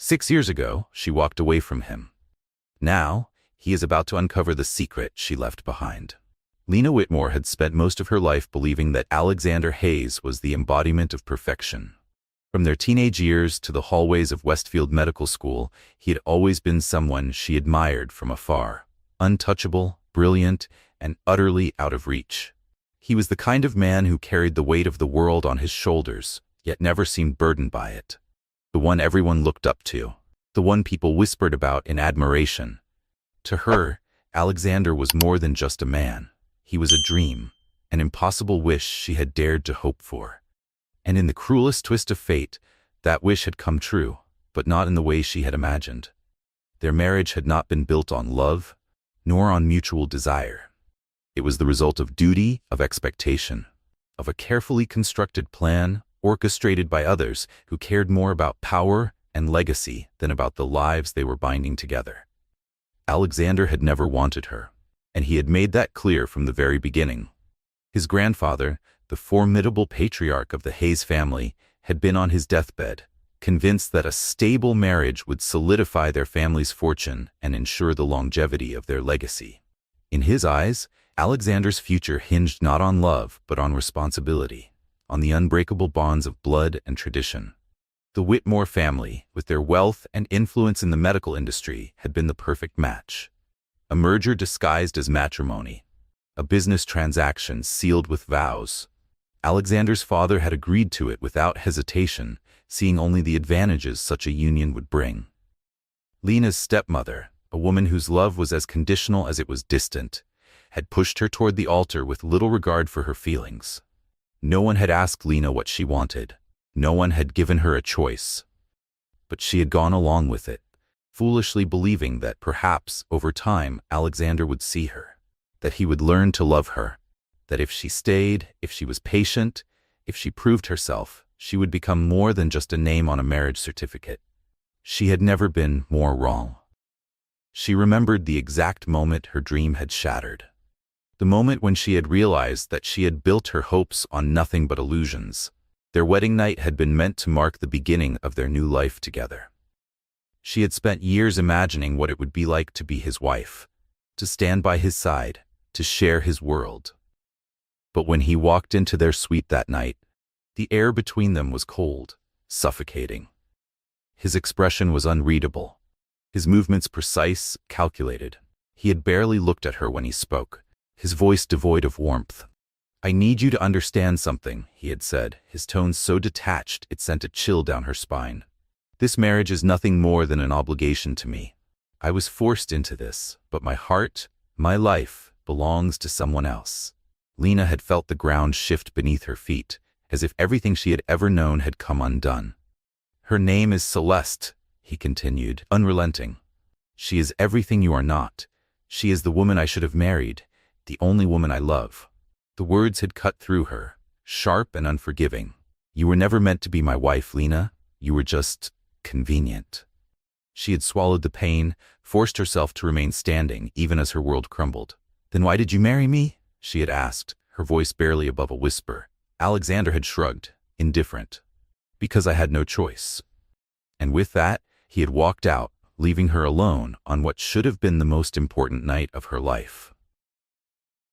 6 years ago, she walked away from him. Now, he is about to uncover the secret she left behind. Lena Whitmore had spent most of her life believing that Alexander Hayes was the embodiment of perfection. From their teenage years to the hallways of Westfield Medical School, he had always been someone she admired from afar. Untouchable, brilliant, and utterly out of reach. He was the kind of man who carried the weight of the world on his shoulders, yet never seemed burdened by it. The one everyone looked up to. The one people whispered about in admiration. To her, Alexander was more than just a man. He was a dream, an impossible wish she had dared to hope for. And in the cruelest twist of fate, that wish had come true, but not in the way she had imagined. Their marriage had not been built on love, nor on mutual desire. It was the result of duty, of expectation, of a carefully constructed plan orchestrated by others who cared more about power and legacy than about the lives they were binding together. Alexander had never wanted her, and he had made that clear from the very beginning. His grandfather, the formidable patriarch of the Hayes family, had been on his deathbed, convinced that a stable marriage would solidify their family's fortune and ensure the longevity of their legacy. In his eyes, Alexander's future hinged not on love but on responsibility, on the unbreakable bonds of blood and tradition. The Whitmore family, with their wealth and influence in the medical industry, had been the perfect match. A merger disguised as matrimony, a business transaction sealed with vows. Alexander's father had agreed to it without hesitation, seeing only the advantages such a union would bring. Lena's stepmother, a woman whose love was as conditional as it was distant, had pushed her toward the altar with little regard for her feelings. No one had asked Lena what she wanted. No one had given her a choice. But she had gone along with it, foolishly believing that perhaps, over time, Alexander would see her, that he would learn to love her, that if she stayed, if she was patient, if she proved herself, she would become more than just a name on a marriage certificate. She had never been more wrong. She remembered the exact moment her dream had shattered. The moment when she had realized that she had built her hopes on nothing but illusions. Their wedding night had been meant to mark the beginning of their new life together. She had spent years imagining what it would be like to be his wife, to stand by his side, to share his world. But when he walked into their suite that night, the air between them was cold, suffocating. His expression was unreadable, his movements precise, calculated. He had barely looked at her when he spoke, his voice devoid of warmth. "I need you to understand something," he had said, his tone so detached it sent a chill down her spine. "This marriage is nothing more than an obligation to me. I was forced into this, but my heart, my life, belongs to someone else." Lena had felt the ground shift beneath her feet, as if everything she had ever known had come undone. "Her name is Celeste," he continued, unrelenting. "She is everything you are not. She is the woman I should have married, the only woman I love." The words had cut through her, sharp and unforgiving. "You were never meant to be my wife, Lena. You were just convenient." She had swallowed the pain, forced herself to remain standing even as her world crumbled. "Then why did you marry me?" she had asked, her voice barely above a whisper. Alexander had shrugged, indifferent. "Because I had no choice." And with that, he had walked out, leaving her alone on what should have been the most important night of her life.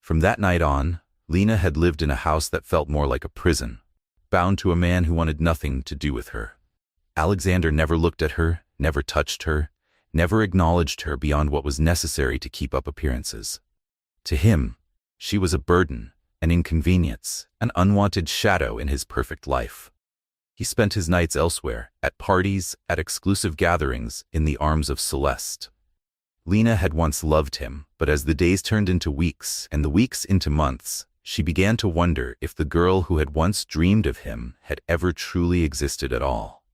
From that night on, Lena had lived in a house that felt more like a prison, bound to a man who wanted nothing to do with her. Alexander never looked at her, never touched her, never acknowledged her beyond what was necessary to keep up appearances. To him, she was a burden, an inconvenience, an unwanted shadow in his perfect life. He spent his nights elsewhere, at parties, at exclusive gatherings, in the arms of Celeste. Lena had once loved him, but as the days turned into weeks and the weeks into months, she began to wonder if the girl who had once dreamed of him had ever truly existed at all.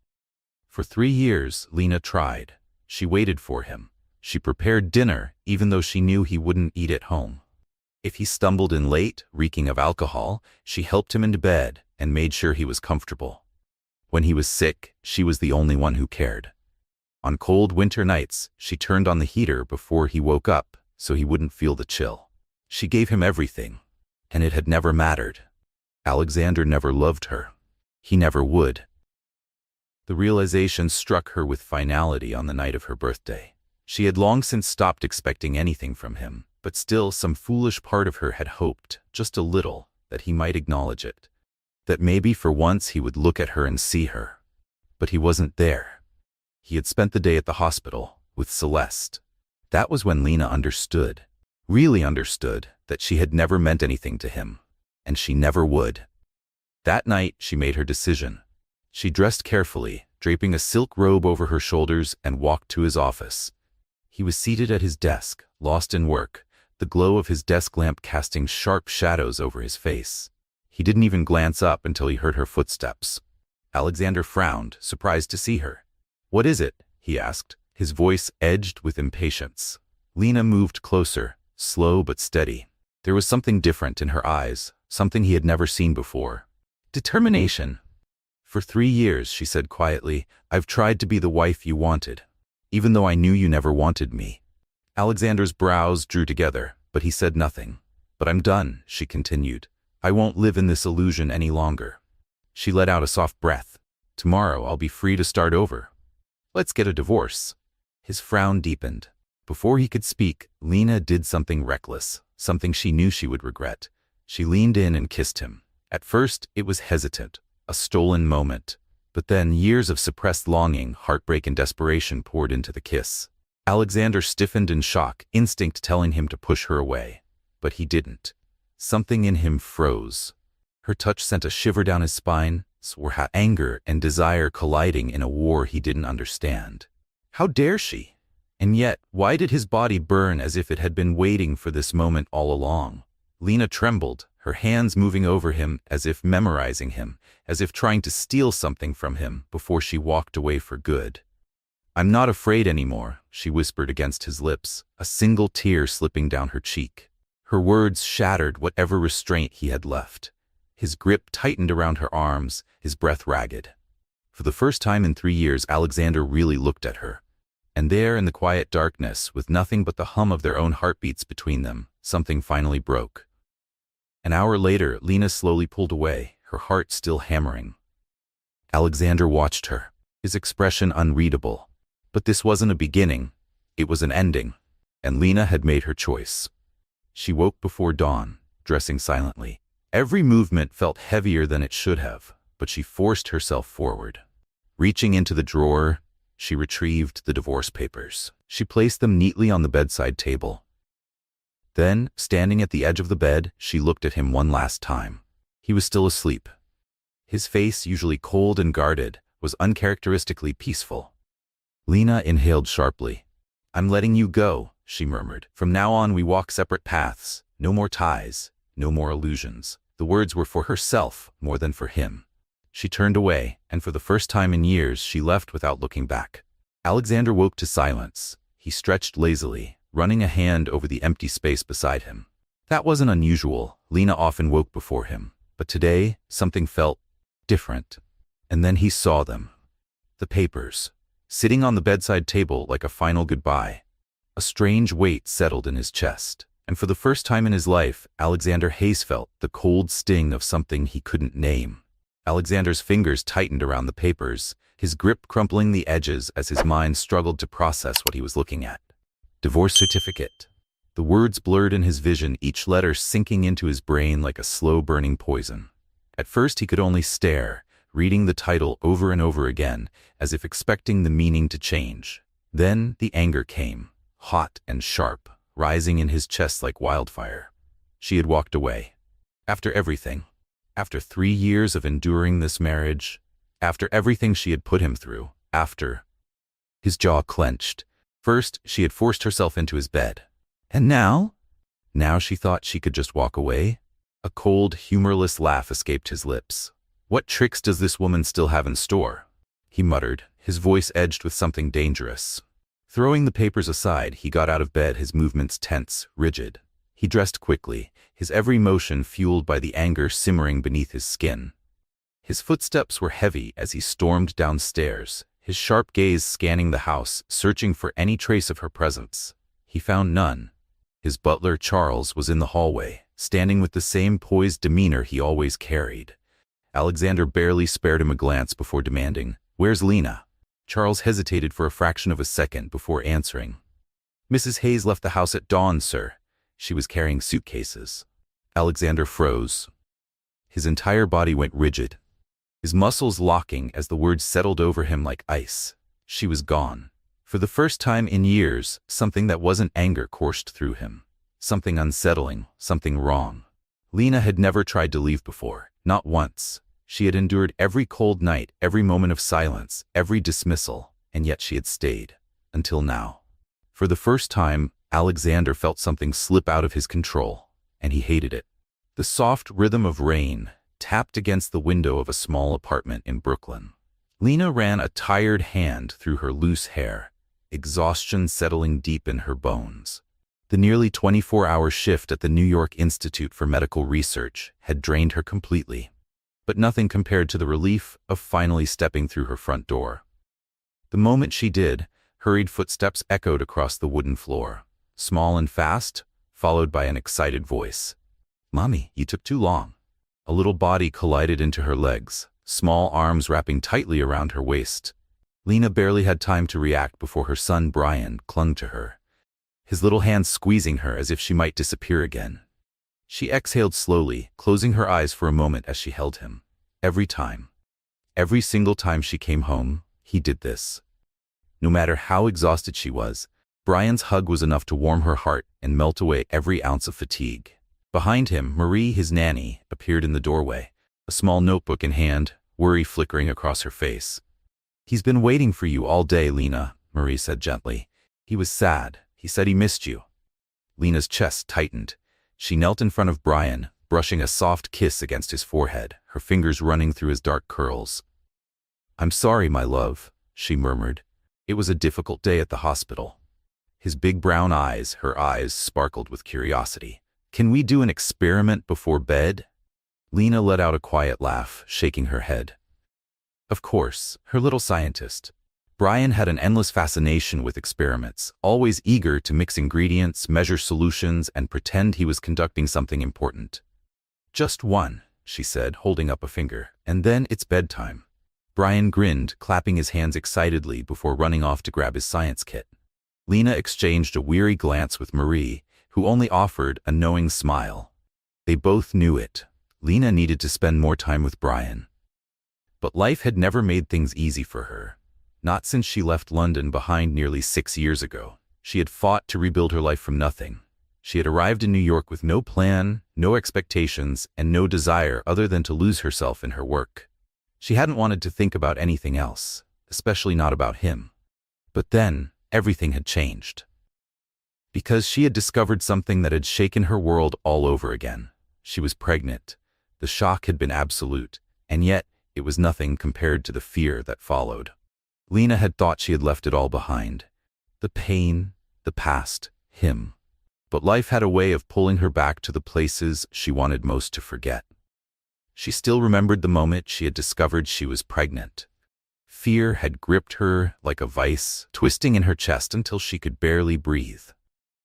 For 3 years, Lena tried. She waited for him. She prepared dinner, even though she knew he wouldn't eat at home. If he stumbled in late, reeking of alcohol, she helped him into bed and made sure he was comfortable. When he was sick, she was the only one who cared. On cold winter nights, she turned on the heater before he woke up so he wouldn't feel the chill. She gave him everything, and it had never mattered. Alexander never loved her. He never would. The realization struck her with finality on the night of her birthday. She had long since stopped expecting anything from him, but still some foolish part of her had hoped, just a little, that he might acknowledge it. That maybe for once he would look at her and see her. But he wasn't there. He had spent the day at the hospital, with Celeste. That was when Lena understood, really understood, that she had never meant anything to him, and she never would. That night, she made her decision. She dressed carefully, draping a silk robe over her shoulders, and walked to his office. He was seated at his desk, lost in work, the glow of his desk lamp casting sharp shadows over his face. He didn't even glance up until he heard her footsteps. Alexander frowned, surprised to see her. "What is it?" he asked, his voice edged with impatience. Lena moved closer, slow but steady. There was something different in her eyes, something he had never seen before. Determination. "For 3 years," she said quietly, "I've tried to be the wife you wanted, even though I knew you never wanted me." Alexander's brows drew together, but he said nothing. "But I'm done," she continued. "I won't live in this illusion any longer." She let out a soft breath. "Tomorrow I'll be free to start over. Let's get a divorce." His frown deepened. Before he could speak, Lena did something reckless, something she knew she would regret. She leaned in and kissed him. At first, it was hesitant, a stolen moment. But then years of suppressed longing, heartbreak, and desperation poured into the kiss. Alexander stiffened in shock, instinct telling him to push her away. But he didn't. Something in him froze. Her touch sent a shiver down his spine, were anger and desire colliding in a war he didn't understand. How dare she? And yet, why did his body burn as if it had been waiting for this moment all along? Lena trembled, her hands moving over him as if memorizing him, as if trying to steal something from him before she walked away for good. "I'm not afraid anymore," she whispered against his lips, a single tear slipping down her cheek. Her words shattered whatever restraint he had left. His grip tightened around her arms, his breath ragged. For the first time in 3 years, Alexander really looked at her. And there, in the quiet darkness, with nothing but the hum of their own heartbeats between them, something finally broke. An hour later, Lena slowly pulled away, her heart still hammering. Alexander watched her, his expression unreadable. But this wasn't a beginning, it was an ending, and Lena had made her choice. She woke before dawn, dressing silently. Every movement felt heavier than it should have, but she forced herself forward. Reaching into the drawer, she retrieved the divorce papers. She placed them neatly on the bedside table. Then, standing at the edge of the bed, she looked at him one last time. He was still asleep. His face, usually cold and guarded, was uncharacteristically peaceful. Lena inhaled sharply. "I'm letting you go," she murmured. "From now on we walk separate paths. No more ties, no more illusions." The words were for herself more than for him. She turned away, and for the first time in years she left without looking back. Alexander woke to silence. He stretched lazily, running a hand over the empty space beside him. That wasn't unusual. Lena often woke before him. But today, something felt different. And then he saw them. The papers, sitting on the bedside table like a final goodbye. A strange weight settled in his chest. And for the first time in his life, Alexander Hayes felt the cold sting of something he couldn't name. Alexander's fingers tightened around the papers, his grip crumpling the edges as his mind struggled to process what he was looking at. Divorce certificate. The words blurred in his vision, each letter sinking into his brain like a slow-burning poison. At first he could only stare, reading the title over and over again, as if expecting the meaning to change. Then the anger came, hot and sharp, rising in his chest like wildfire. She had walked away. After everything. After 3 years of enduring this marriage. After everything she had put him through. After. His jaw clenched. First, she had forced herself into his bed. And now? Now she thought she could just walk away? A cold, humorless laugh escaped his lips. What tricks does this woman still have in store? He muttered, his voice edged with something dangerous. Throwing the papers aside, he got out of bed, his movements tense, rigid. He dressed quickly, his every motion fueled by the anger simmering beneath his skin. His footsteps were heavy as he stormed downstairs, his sharp gaze scanning the house, searching for any trace of her presence. He found none. His butler, Charles, was in the hallway, standing with the same poised demeanor he always carried. Alexander barely spared him a glance before demanding, "Where's Lena?" Charles hesitated for a fraction of a second before answering. "Mrs. Hayes left the house at dawn, sir. She was carrying suitcases." Alexander froze. His entire body went rigid, his muscles locking as the words settled over him like ice. She was gone. For the first time in years, something that wasn't anger coursed through him. Something unsettling, something wrong. Lena had never tried to leave before, not once. She had endured every cold night, every moment of silence, every dismissal, and yet she had stayed. Until now. For the first time, Alexander felt something slip out of his control, and he hated it. The soft rhythm of rain tapped against the window of a small apartment in Brooklyn. Lena ran a tired hand through her loose hair, exhaustion settling deep in her bones. The nearly 24-hour shift at the New York Institute for Medical Research had drained her completely, but nothing compared to the relief of finally stepping through her front door. The moment she did, hurried footsteps echoed across the wooden floor, small and fast, followed by an excited voice. "Mommy, you took too long." A little body collided into her legs, small arms wrapping tightly around her waist. Lena barely had time to react before her son Brian clung to her, his little hands squeezing her as if she might disappear again. She exhaled slowly, closing her eyes for a moment as she held him. Every single time she came home, he did this. No matter how exhausted she was, Brian's hug was enough to warm her heart and melt away every ounce of fatigue. Behind him, Marie, his nanny, appeared in the doorway, a small notebook in hand, worry flickering across her face. "He's been waiting for you all day, Lena," Marie said gently. "He was sad. He said he missed you." Lena's chest tightened. She knelt in front of Brian, brushing a soft kiss against his forehead, her fingers running through his dark curls. "I'm sorry, my love," she murmured. It was a difficult day at the hospital. His big brown eyes, her eyes, sparkled with curiosity. "Can we do an experiment before bed?" Lena let out a quiet laugh, shaking her head. Of course, her little scientist. Brian had an endless fascination with experiments, always eager to mix ingredients, measure solutions, and pretend he was conducting something important. "Just one," she said, holding up a finger, "and then it's bedtime." Brian grinned, clapping his hands excitedly before running off to grab his science kit. Lena exchanged a weary glance with Marie, who only offered a knowing smile. They both knew it. Lena needed to spend more time with Brian. But life had never made things easy for her. Not since she left London behind nearly 6 years ago. She had fought to rebuild her life from nothing. She had arrived in New York with no plan, no expectations, and no desire other than to lose herself in her work. She hadn't wanted to think about anything else, especially not about him. But then, everything had changed. Because she had discovered something that had shaken her world all over again. She was pregnant. The shock had been absolute, and yet it was nothing compared to the fear that followed. Lena had thought she had left it all behind. The pain, the past, him. But life had a way of pulling her back to the places she wanted most to forget. She still remembered the moment she had discovered she was pregnant. Fear had gripped her like a vice, twisting in her chest until she could barely breathe.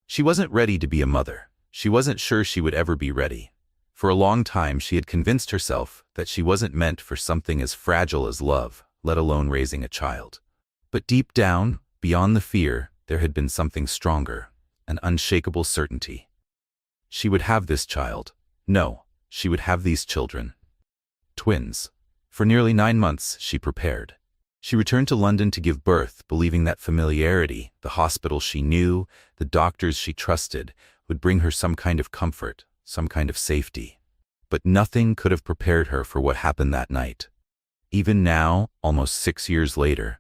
She wasn't ready to be a mother. She wasn't sure she would ever be ready. For a long time, she had convinced herself that she wasn't meant for something as fragile as love, let alone raising a child. But deep down, beyond the fear, there had been something stronger, an unshakable certainty. She would have this child. No, she would have these children. Twins. For nearly 9 months, she prepared. She returned to London to give birth, believing that familiarity, the hospital she knew, the doctors she trusted, would bring her some kind of comfort, some kind of safety. But nothing could have prepared her for what happened that night. Even now, almost 6 years later,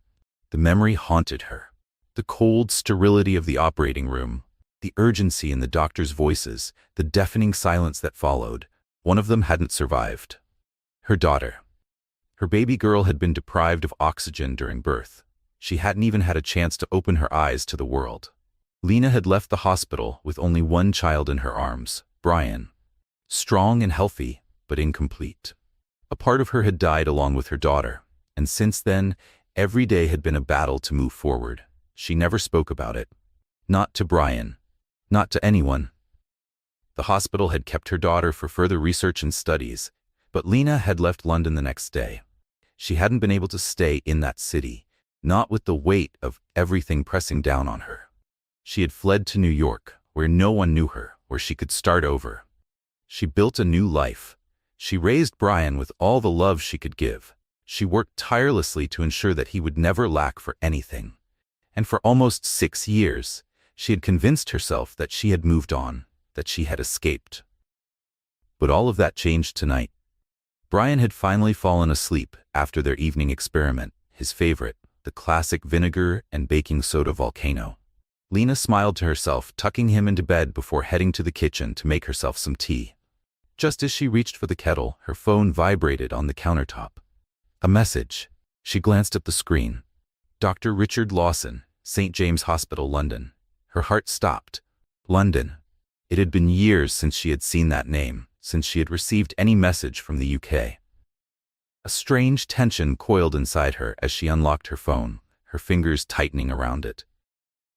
the memory haunted her. The cold sterility of the operating room, the urgency in the doctors' voices, the deafening silence that followed. One of them hadn't survived. Her daughter. Her baby girl had been deprived of oxygen during birth. She hadn't even had a chance to open her eyes to the world. Lena had left the hospital with only one child in her arms, Brian. Strong and healthy, but incomplete. A part of her had died along with her daughter, and since then, every day had been a battle to move forward. She never spoke about it. Not to Brian. Not to anyone. The hospital had kept her daughter for further research and studies, but Lena had left London the next day. She hadn't been able to stay in that city, not with the weight of everything pressing down on her. She had fled to New York, where no one knew her, where she could start over. She built a new life. She raised Brian with all the love she could give. She worked tirelessly to ensure that he would never lack for anything. And for almost 6 years, she had convinced herself that she had moved on, that she had escaped. But all of that changed tonight. Brian had finally fallen asleep after their evening experiment, his favorite, the classic vinegar and baking soda volcano. Lena smiled to herself, tucking him into bed before heading to the kitchen to make herself some tea. Just as she reached for the kettle, her phone vibrated on the countertop. A message. She glanced at the screen. Dr. Richard Lawson, St. James Hospital, London. Her heart stopped. London. It had been years since she had seen that name, since she had received any message from the UK. A strange tension coiled inside her as she unlocked her phone, her fingers tightening around it.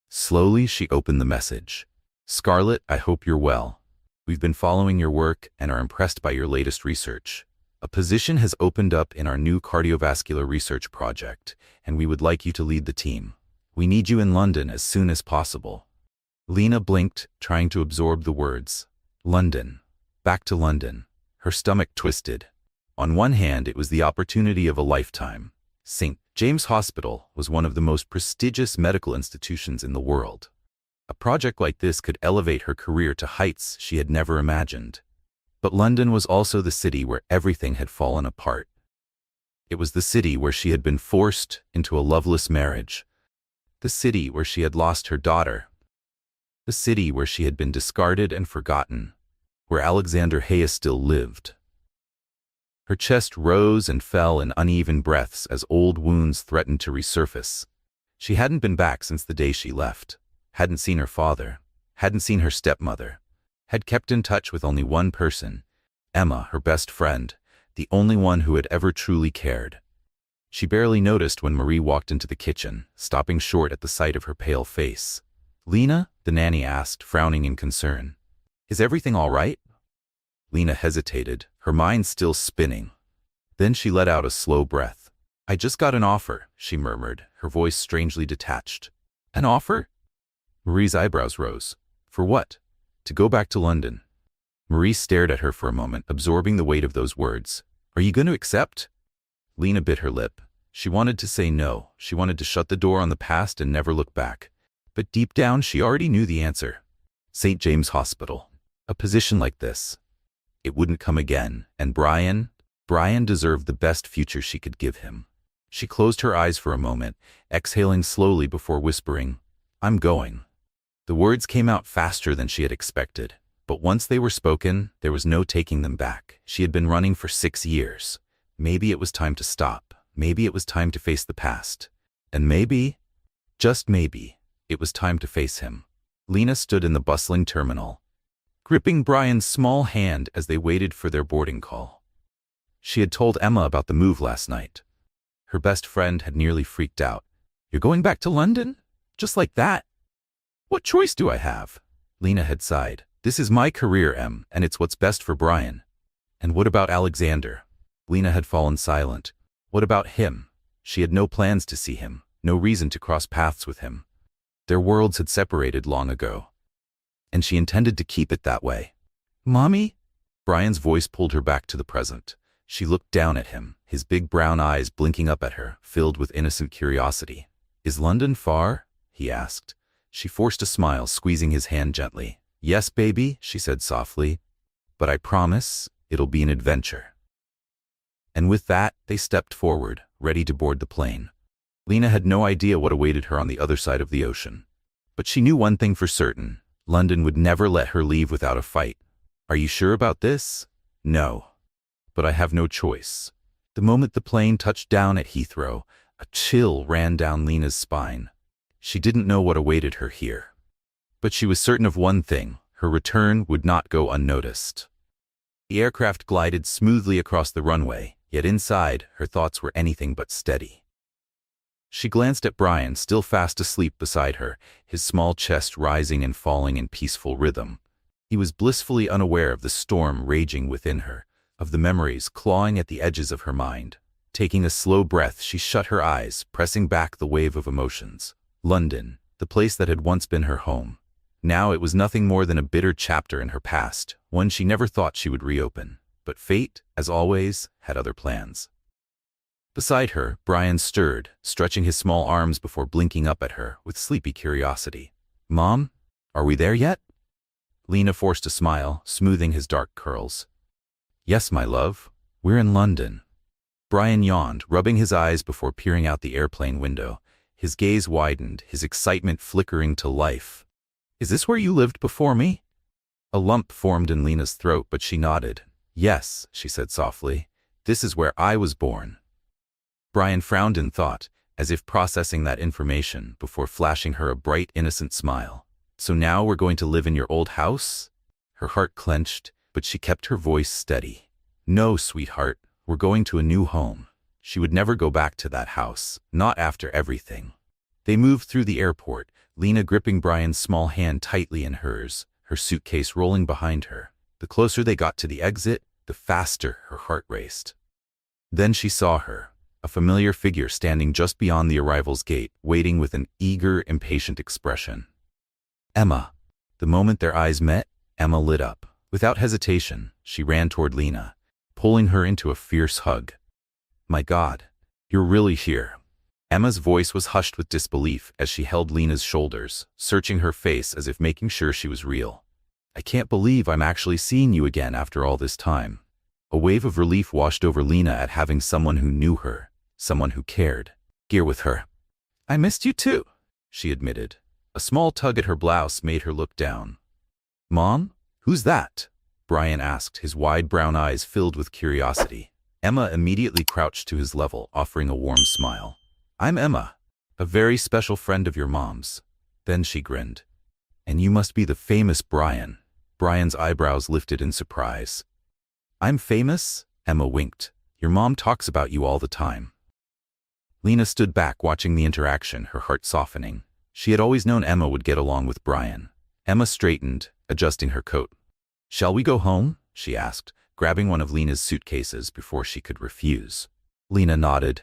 Slowly, she opened the message. Scarlett, I hope you're well. We've been following your work and are impressed by your latest research. A position has opened up in our new cardiovascular research project, and we would like you to lead the team. We need you in London as soon as possible. Lena blinked, trying to absorb the words. London. Back to London. Her stomach twisted. On one hand, it was the opportunity of a lifetime. St. James Hospital was one of the most prestigious medical institutions in the world. A project like this could elevate her career to heights she had never imagined. But London was also the city where everything had fallen apart. It was the city where she had been forced into a loveless marriage. The city where she had lost her daughter. The city where she had been discarded and forgotten. Where Alexander Hayes still lived. Her chest rose and fell in uneven breaths as old wounds threatened to resurface. She hadn't been back since the day she left. Hadn't seen her father. Hadn't seen her stepmother. Had kept in touch with only one person, Emma, her best friend, the only one who had ever truly cared. She barely noticed when Marie walked into the kitchen, stopping short at the sight of her pale face. Lena, the nanny asked, frowning in concern. Is everything all right? Lena hesitated, her mind still spinning. Then she let out a slow breath. I just got an offer, she murmured, her voice strangely detached. An offer? Marie's eyebrows rose. For what? To go back to London. Marie stared at her for a moment, absorbing the weight of those words. Are you going to accept? Lena bit her lip. She wanted to say no. She wanted to shut the door on the past and never look back. But deep down, she already knew the answer. St. James Hospital. A position like this. It wouldn't come again, and Brian deserved the best future she could give him. She closed her eyes for a moment, exhaling slowly before whispering, I'm going. The words came out faster than she had expected, but once they were spoken, there was no taking them back. She had been running for 6 years. Maybe it was time to stop. Maybe it was time to face the past. And maybe, just maybe, it was time to face him. Lena stood in the bustling terminal, gripping Brian's small hand as they waited for their boarding call. She had told Emma about the move last night. Her best friend had nearly freaked out. You're going back to London? Just like that? What choice do I have? Lena had sighed. This is my career, Em, and it's what's best for Brian. And what about Alexander? Lena had fallen silent. What about him? She had no plans to see him, no reason to cross paths with him. Their worlds had separated long ago. And she intended to keep it that way. Mommy? Brian's voice pulled her back to the present. She looked down at him, his big brown eyes blinking up at her, filled with innocent curiosity. Is London far? He asked. She forced a smile, squeezing his hand gently. Yes, baby, she said softly. But I promise, it'll be an adventure. And with that, they stepped forward, ready to board the plane. Lena had no idea what awaited her on the other side of the ocean. But she knew one thing for certain. London would never let her leave without a fight. Are you sure about this? No. But I have no choice. The moment the plane touched down at Heathrow, a chill ran down Lena's spine. She didn't know what awaited her here. But she was certain of one thing. Her return would not go unnoticed. The aircraft glided smoothly across the runway, yet inside, her thoughts were anything but steady. She glanced at Brian, still fast asleep beside her, his small chest rising and falling in peaceful rhythm. He was blissfully unaware of the storm raging within her, of the memories clawing at the edges of her mind. Taking a slow breath, she shut her eyes, pressing back the wave of emotions. London, the place that had once been her home. Now it was nothing more than a bitter chapter in her past, one she never thought she would reopen. But fate, as always, had other plans. Beside her, Brian stirred, stretching his small arms before blinking up at her with sleepy curiosity. "Mom, are we there yet?" Lena forced a smile, smoothing his dark curls. "Yes, my love. We're in London." Brian yawned, rubbing his eyes before peering out the airplane window. His gaze widened, his excitement flickering to life. "Is this where you lived before me?" A lump formed in Lena's throat, but she nodded. "Yes," she said softly. "This is where I was born." Brian frowned in thought, as if processing that information, before flashing her a bright, innocent smile. "So now we're going to live in your old house?" Her heart clenched, but she kept her voice steady. "No, sweetheart, we're going to a new home." She would never go back to that house, not after everything. They moved through the airport, Lena gripping Brian's small hand tightly in hers, her suitcase rolling behind her. The closer they got to the exit, the faster her heart raced. Then she saw her, a familiar figure standing just beyond the arrival's gate, waiting with an eager, impatient expression. Emma. The moment their eyes met, Emma lit up. Without hesitation, she ran toward Lena, pulling her into a fierce hug. "My God, you're really here." Emma's voice was hushed with disbelief as she held Lena's shoulders, searching her face as if making sure she was real. "I can't believe I'm actually seeing you again after all this time." A wave of relief washed over Lena at having someone who knew her, someone who cared. "Gear with her." "I missed you too," she admitted. A small tug at her blouse made her look down. "Mom? Who's that?" Brian asked, his wide brown eyes filled with curiosity. Emma immediately crouched to his level, offering a warm smile. "I'm Emma, a very special friend of your mom's." Then she grinned. "And you must be the famous Brian." Brian's eyebrows lifted in surprise. "I'm famous?" Emma winked. "Your mom talks about you all the time." Lena stood back, watching the interaction, her heart softening. She had always known Emma would get along with Brian. Emma straightened, adjusting her coat. "Shall we go home?" she asked, grabbing one of Lena's suitcases before she could refuse. Lena nodded.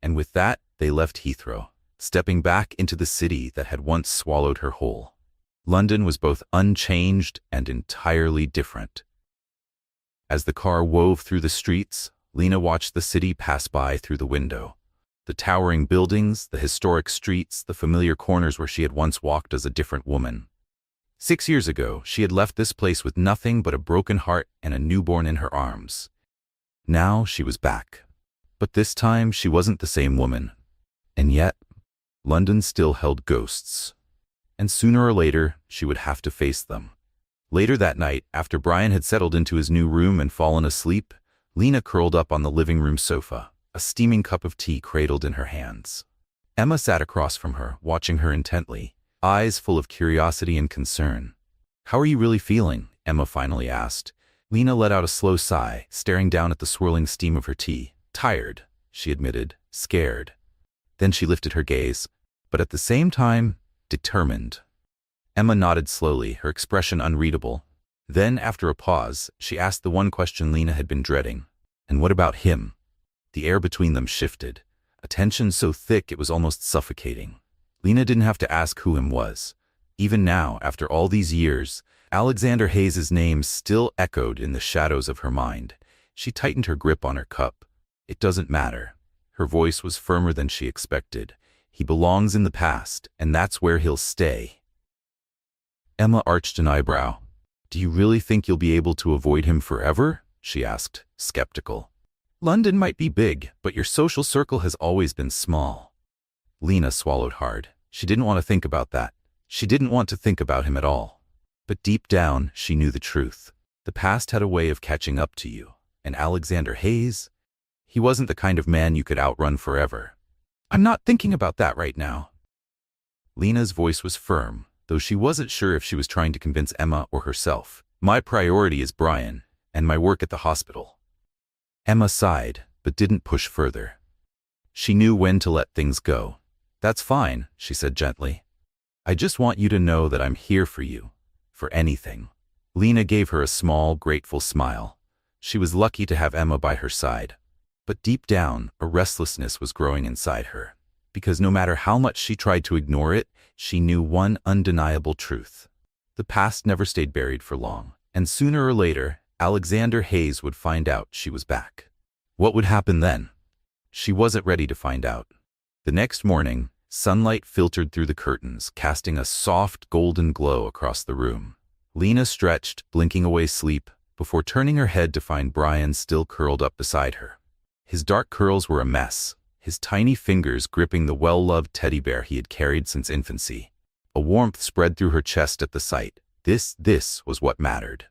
And with that, they left Heathrow, stepping back into the city that had once swallowed her whole. London was both unchanged and entirely different. As the car wove through the streets, Lena watched the city pass by through the window. The towering buildings, the historic streets, the familiar corners where she had once walked as a different woman. 6 years ago, she had left this place with nothing but a broken heart and a newborn in her arms. Now she was back. But this time, she wasn't the same woman. And yet, London still held ghosts. And sooner or later, she would have to face them. Later that night, after Brian had settled into his new room and fallen asleep, Lena curled up on the living room sofa, a steaming cup of tea cradled in her hands. Emma sat across from her, watching her intently, eyes full of curiosity and concern. "How are you really feeling?" Emma finally asked. Lena let out a slow sigh, staring down at the swirling steam of her tea. "Tired," she admitted, scared. Then she lifted her gaze, but at the same time, determined. Emma nodded slowly, her expression unreadable. Then, after a pause, she asked the one question Lena had been dreading. "And what about him?" The air between them shifted, a tension so thick it was almost suffocating. Lena didn't have to ask who him was. Even now, after all these years, Alexander Hayes' name still echoed in the shadows of her mind. She tightened her grip on her cup. "It doesn't matter." Her voice was firmer than she expected. "He belongs in the past, and that's where he'll stay." Emma arched an eyebrow. "Do you really think you'll be able to avoid him forever?" she asked, skeptical. "London might be big, but your social circle has always been small." Lena swallowed hard. She didn't want to think about that. She didn't want to think about him at all. But deep down, she knew the truth. The past had a way of catching up to you. And Alexander Hayes? He wasn't the kind of man you could outrun forever. "I'm not thinking about that right now." Lena's voice was firm, though she wasn't sure if she was trying to convince Emma or herself. "My priority is Brian, and my work at the hospital." Emma sighed, but didn't push further. She knew when to let things go. "That's fine," she said gently. "I just want you to know that I'm here for you, for anything." Lena gave her a small, grateful smile. She was lucky to have Emma by her side. But deep down, a restlessness was growing inside her, because no matter how much she tried to ignore it, she knew one undeniable truth. The past never stayed buried for long, and sooner or later, Alexander Hayes would find out she was back. What would happen then? She wasn't ready to find out. The next morning, sunlight filtered through the curtains, casting a soft golden glow across the room. Lena stretched, blinking away sleep, before turning her head to find Brian still curled up beside her. His dark curls were a mess, his tiny fingers gripping the well-loved teddy bear he had carried since infancy. A warmth spread through her chest at the sight. This was what mattered.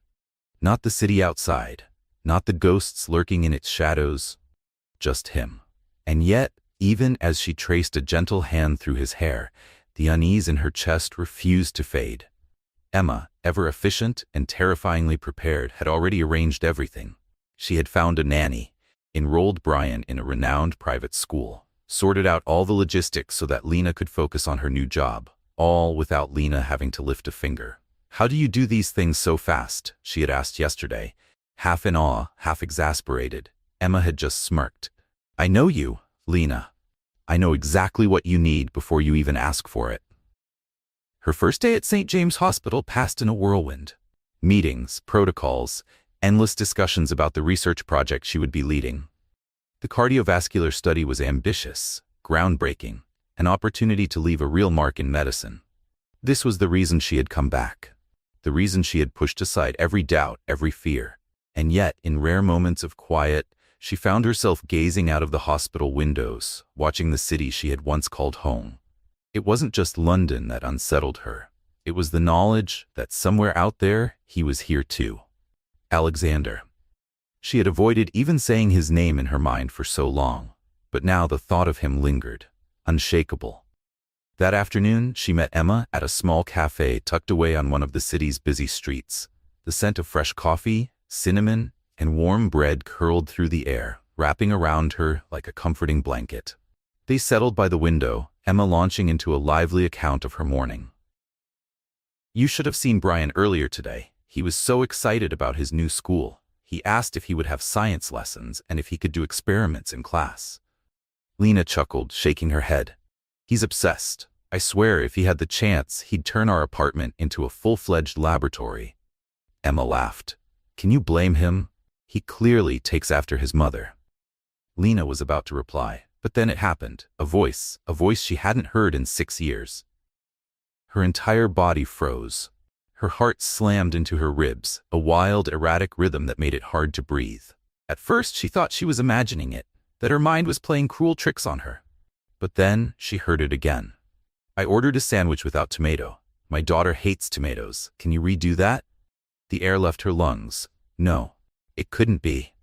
Not the city outside, not the ghosts lurking in its shadows, just him. And yet, even as she traced a gentle hand through his hair, the unease in her chest refused to fade. Emma, ever efficient and terrifyingly prepared, had already arranged everything. She had found a nanny, enrolled Brian in a renowned private school, sorted out all the logistics so that Lena could focus on her new job, all without Lena having to lift a finger. "How do you do these things so fast?" she had asked yesterday. Half in awe, half exasperated, Emma had just smirked. "I know you, Lena. I know exactly what you need before you even ask for it." Her first day at St. James Hospital passed in a whirlwind. Meetings, protocols, endless discussions about the research project she would be leading. The cardiovascular study was ambitious, groundbreaking, an opportunity to leave a real mark in medicine. This was the reason she had come back, the reason she had pushed aside every doubt, every fear. And yet, in rare moments of quiet, she found herself gazing out of the hospital windows, watching the city she had once called home. It wasn't just London that unsettled her. It was the knowledge that somewhere out there, he was here too. Alexander. She had avoided even saying his name in her mind for so long, but now the thought of him lingered, unshakable. That afternoon, she met Emma at a small cafe tucked away on one of the city's busy streets. The scent of fresh coffee, cinnamon, and warm bread curled through the air, wrapping around her like a comforting blanket. They settled by the window, Emma launching into a lively account of her morning. "You should have seen Brian earlier today. He was so excited about his new school. He asked if he would have science lessons and if he could do experiments in class." Lena chuckled, shaking her head. "He's obsessed. I swear if he had the chance, he'd turn our apartment into a full-fledged laboratory." Emma laughed. "Can you blame him? He clearly takes after his mother." Lena was about to reply, but then it happened. A voice she hadn't heard in 6 years. Her entire body froze. Her heart slammed into her ribs, a wild, erratic rhythm that made it hard to breathe. At first, she thought she was imagining it, that her mind was playing cruel tricks on her. But then she heard it again. "I ordered a sandwich without tomato. My daughter hates tomatoes. Can you redo that?" The air left her lungs. No, it couldn't be.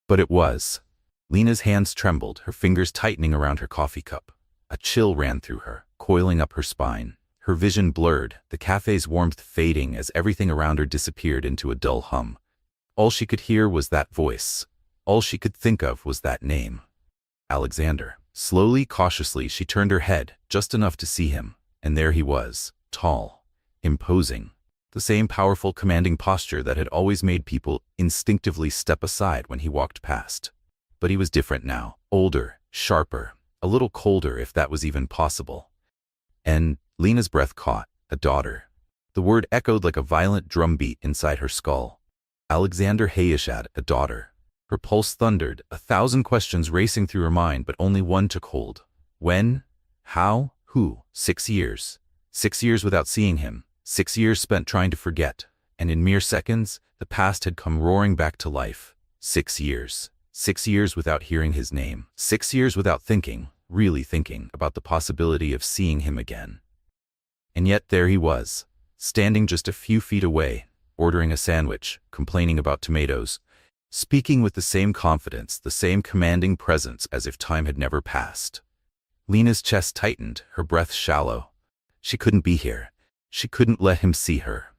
But it was. Lena's hands trembled, her fingers tightening around her coffee cup. A chill ran through her, coiling up her spine. Her vision blurred, the cafe's warmth fading as everything around her disappeared into a dull hum. All she could hear was that voice. All she could think of was that name. Alexander. Slowly, cautiously, she turned her head, just enough to see him, and there he was, tall, imposing. The same powerful, commanding posture that had always made people instinctively step aside when he walked past. But he was different now, older, sharper, a little colder if that was even possible. And Lena's breath caught. A daughter. The word echoed like a violent drumbeat inside her skull. Alexander Hayes had a daughter. Her pulse thundered, 1,000 questions racing through her mind, but only one took hold. When? How? Who? 6 years. 6 years without seeing him. 6 years spent trying to forget. And in mere seconds, the past had come roaring back to life. 6 years. 6 years without hearing his name. 6 years without thinking, really thinking, about the possibility of seeing him again. And yet there he was, standing just a few feet away, ordering a sandwich, complaining about tomatoes, speaking with the same confidence, the same commanding presence as if time had never passed. Lena's chest tightened, her breath shallow. She couldn't be here. She couldn't let him see her.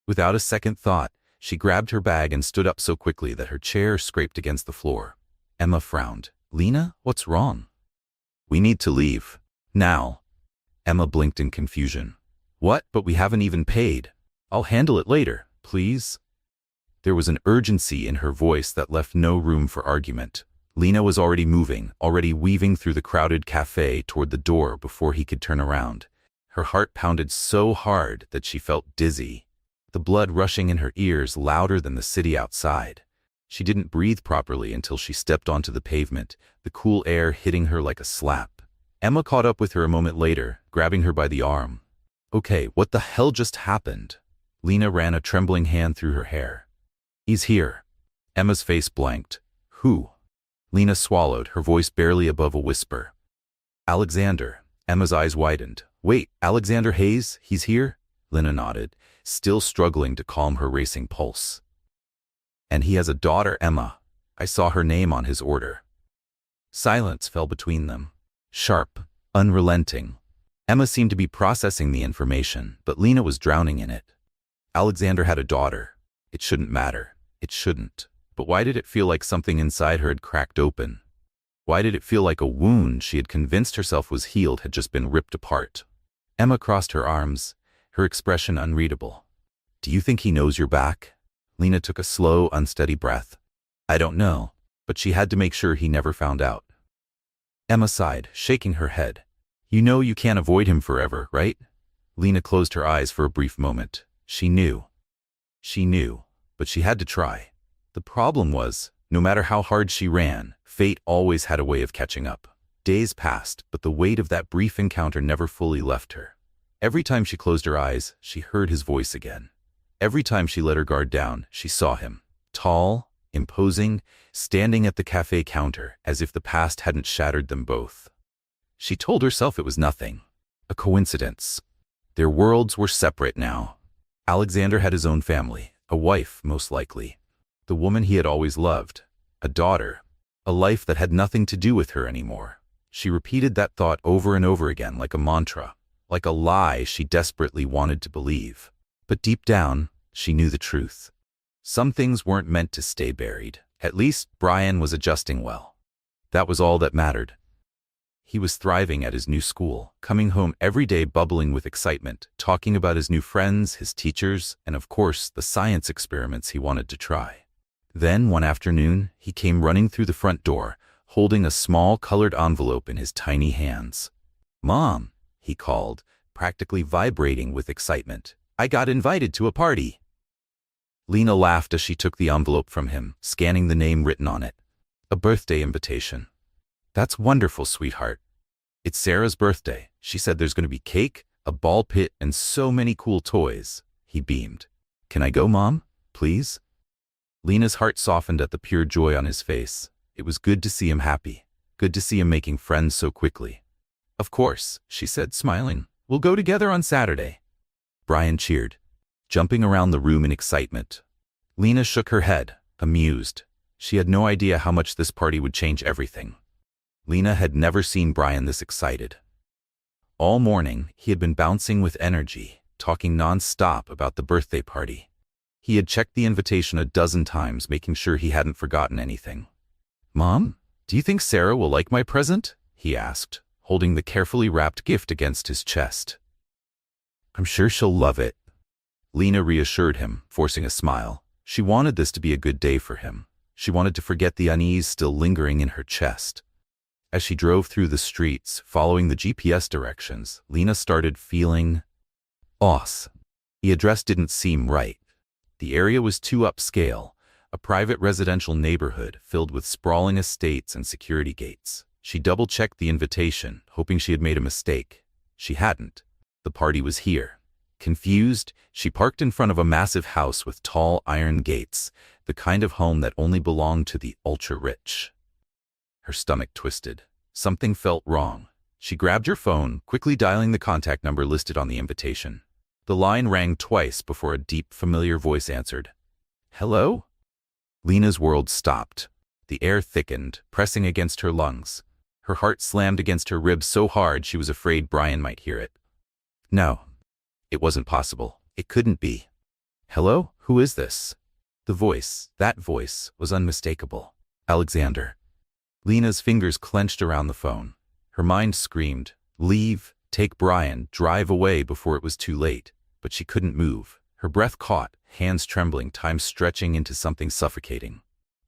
Without a second thought, she grabbed her bag and stood up so quickly that her chair scraped against the floor. Emma frowned. "Lena, what's wrong?" "We need to leave. Now." Emma blinked in confusion. "What? But we haven't even paid. I'll handle it later, please." There was an urgency in her voice that left no room for argument. Lena was already moving, already weaving through the crowded cafe toward the door before he could turn around. Her heart pounded so hard that she felt dizzy, the blood rushing in her ears louder than the city outside. She didn't breathe properly until she stepped onto the pavement, the cool air hitting her like a slap. Emma caught up with her a moment later, grabbing her by the arm. "Okay, what the hell just happened?" Lena ran a trembling hand through her hair. "He's here." Emma's face blanked. "Who?" Lena swallowed, her voice barely above a whisper. "Alexander." Emma's eyes widened. "Wait, Alexander Hayes? He's here?" Lena nodded, still struggling to calm her racing pulse. "And he has a daughter, Emma. I saw her name on his order." Silence fell between them. Sharp, unrelenting. Emma seemed to be processing the information, but Lena was drowning in it. Alexander had a daughter. It shouldn't matter. It shouldn't. But why did it feel like something inside her had cracked open? Why did it feel like a wound she had convinced herself was healed had just been ripped apart? Emma crossed her arms, her expression unreadable. "Do you think he knows you're back?" Lena took a slow, unsteady breath. "I don't know, but she had to make sure he never found out." Emma sighed, shaking her head. "You know you can't avoid him forever, right?" Lena closed her eyes for a brief moment. She knew. She knew, but she had to try. The problem was, no matter how hard she ran, fate always had a way of catching up. Days passed, but the weight of that brief encounter never fully left her. Every time she closed her eyes, she heard his voice again. Every time she let her guard down, she saw him. Tall, imposing, standing at the cafe counter, as if the past hadn't shattered them both. She told herself it was nothing. A coincidence. Their worlds were separate now. Alexander had his own family, a wife, most likely. The woman he had always loved. A daughter. A life that had nothing to do with her anymore. She repeated that thought over and over again like a mantra, like a lie she desperately wanted to believe. But deep down, she knew the truth. Some things weren't meant to stay buried. At least, Brian was adjusting well. That was all that mattered. He was thriving at his new school, coming home every day bubbling with excitement, talking about his new friends, his teachers, and of course, the science experiments he wanted to try. Then, one afternoon, he came running through the front door, holding a small colored envelope in his tiny hands. "Mom," he called, practically vibrating with excitement. "I got invited to a party." Lena laughed as she took the envelope from him, scanning the name written on it. A birthday invitation. "That's wonderful, sweetheart. It's Sarah's birthday. She said there's going to be cake, a ball pit, and so many cool toys." He beamed. "Can I go, Mom? Please?" Lena's heart softened at the pure joy on his face. It was good to see him happy. Good to see him making friends so quickly. "Of course," she said, smiling. "We'll go together on Saturday." Brian cheered, jumping around the room in excitement. Lena shook her head, amused. She had no idea how much this party would change everything. Lena had never seen Brian this excited. All morning, he had been bouncing with energy, talking non-stop about the birthday party. He had checked the invitation a dozen times, making sure he hadn't forgotten anything. "Mom, do you think Sarah will like my present?" he asked, holding the carefully wrapped gift against his chest. "I'm sure she'll love it." Lena reassured him, forcing a smile. She wanted this to be a good day for him. She wanted to forget the unease still lingering in her chest. As she drove through the streets, following the GPS directions, Lena started feeling off. The address didn't seem right. The area was too upscale, a private residential neighborhood filled with sprawling estates and security gates. She double-checked the invitation, hoping she had made a mistake. She hadn't. The party was here. Confused, she parked in front of a massive house with tall iron gates, the kind of home that only belonged to the ultra-rich. Her stomach twisted. Something felt wrong. She grabbed her phone, quickly dialing the contact number listed on the invitation. The line rang twice before a deep, familiar voice answered. "Hello?" Lena's world stopped. The air thickened, pressing against her lungs. Her heart slammed against her ribs so hard she was afraid Brian might hear it. No. It wasn't possible. It couldn't be. "Hello? Who is this?" The voice, that voice, was unmistakable. Alexander. Lena's fingers clenched around the phone. Her mind screamed, "Leave, take Brian, drive away," before it was too late. But she couldn't move. Her breath caught, hands trembling, time stretching into something suffocating.